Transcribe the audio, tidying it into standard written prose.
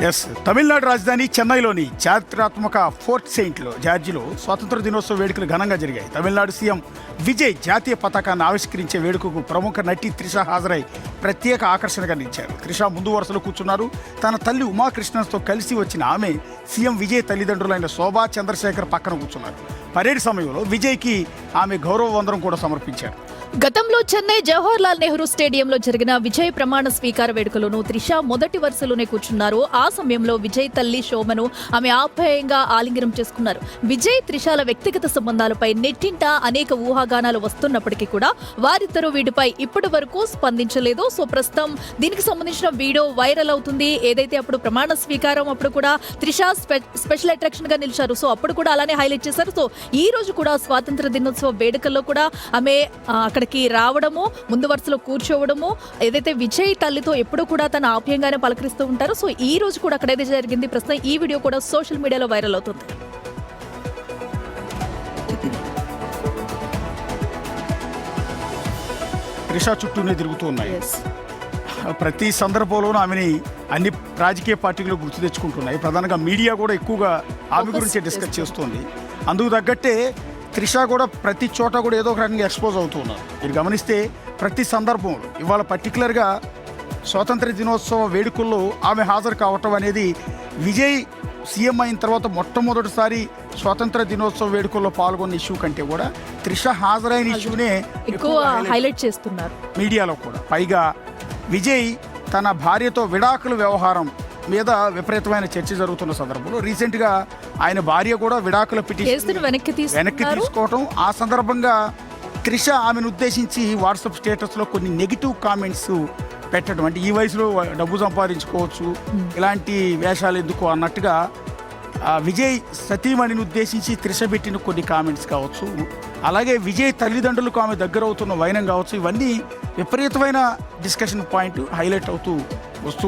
Yes, Tamil Nadu రాజధాని చెన్నైలోని చారిత్రాత్మక ఫోర్ట్ సెయింట్లో జార్జిలో స్వాతంత్ర దినోత్సవ వేడుకలు ఘనంగా జరిగాయి. తమిళనాడు సీఎం విజయ్ జాతీయ పతాకాన్ని ఆవిష్కరించే వేడుకకు ప్రముఖ నటి త్రిష హాజరై ప్రత్యేక ఆకర్షణగా నిలిచారు. త్రిష ముందు వరుసలో కూర్చున్నారు. తన తల్లి ఉమాకృష్ణన్తో కలిసి వచ్చిన ఆమె సీఎం విజయ్ తల్లిదండ్రులైన శోభా చంద్రశేఖర్ పక్కన కూర్చున్నారు. పరేడ్ సమయంలో విజయ్కి ఆమె గౌరవ వందనం కూడా సమర్పించారు. గతంలో చెన్నై జవహర్లాల్ నెహ్రూ స్టేడియంలో జరిగిన విజయ్ ప్రమాణ స్వీకార వేడుకలోనూ త్రిష మొదటి వరుసలోనే కూర్చున్నారు. ఆ సమయంలో విజయ్ తల్లి శోభను ఆమె ఆప్యాయంగా ఆలింగనం చేసుకున్నారు. విజయ్ త్రిషల వ్యక్తిగత సంబంధాలపై నెట్టింట అనేక ఊహాగానాలు వస్తున్నప్పటికీ కూడా వారిద్దరూ వీటిపై ఇప్పటి వరకు స్పందించలేదు. సో ప్రస్తుతం దీనికి సంబంధించిన వీడియో వైరల్ అవుతుంది. ఏదైతే అప్పుడు ప్రమాణ స్వీకారం అప్పుడు కూడా త్రిష స్పెషల్ అట్రాక్షన్ గా నిలిచారు. సో అప్పుడు కూడా అలానే హైలైట్ చేశారు. సో ఈ రోజు కూడా స్వాతంత్ర దినోత్సవ వేడుకల్లో కూడా ఆమె అక్కడికి రావడము, ముందు వరుసలో కూర్చోవడము, ఏదైతే విజయ్ తల్లితో ఎప్పుడు కూడా తన ఆప్యాయంగానే పలకరిస్తూ ఉంటారో సో ఈ రోజు కూడా అక్కడైతే జరిగింది. ప్రస్తుతం ఈ వీడియో కూడా సోషల్ మీడియాలో వైరల్ అవుతుంది. త్రిష చుట్టూనే తిరుగుతూ ఉన్నాయి. ప్రతి సందర్భంలోనూ ఆమెని అన్ని రాజకీయ పార్టీలు గుర్తు తెచ్చుకుంటున్నాయి. ప్రధానంగా మీడియా కూడా ఎక్కువగా ఆమె గురించే డిస్కస్ చేస్తోంది. అందుకు తగ్గట్టే త్రిష కూడా ప్రతి చోట కూడా ఏదో ఒక రకంగా ఎక్స్పోజ్ అవుతూ ఉన్నారు. మీరు గమనిస్తే ప్రతి సందర్భంలో ఇవాళ పర్టికులర్గా స్వాతంత్ర దినోత్సవ వేడుకల్లో ఆమె హాజరు కావటం అనేది విజయ్ సీఎం అయిన తర్వాత మొట్టమొదటిసారి స్వాతంత్ర దినోత్సవ వేడుకల్లో పాల్గొన్న ఇష్యూ కంటే కూడా త్రిష హాజరైన ఇష్యూనే ఎక్కువ హైలైట్ చేస్తున్నారు మీడియాలో కూడా. పైగా విజయ్ తన భార్యతో విడాకుల వ్యవహారం మీద విపరీతమైన చర్చ జరుగుతున్న సందర్భంలో రీసెంట్గా ఆయన భార్య కూడా విడాకుల పిటిషన్ వెనక్కి తీసుకోవటం, ఆ సందర్భంగా త్రిష ఆమెను ఉద్దేశించి వాట్సాప్ స్టేటస్లో కొన్ని నెగిటివ్ కామెంట్స్ పెట్టడం, అంటే ఈ వయసులో డబ్బు సంపాదించుకోవచ్చు, ఇలాంటి వేషాలు ఎందుకు అన్నట్టుగా విజయ్ సతీమణిని ఉద్దేశించి త్రిష పెట్టిన కొన్ని కామెంట్స్ కావచ్చు, అలాగే విజయ్ తల్లిదండ్రులకు ఆమె దగ్గర అవుతున్న వైనం కావచ్చు, ఇవన్నీ విపరీతమైన డిస్కషన్ పాయింట్ హైలైట్ అవుతూ వస్తూ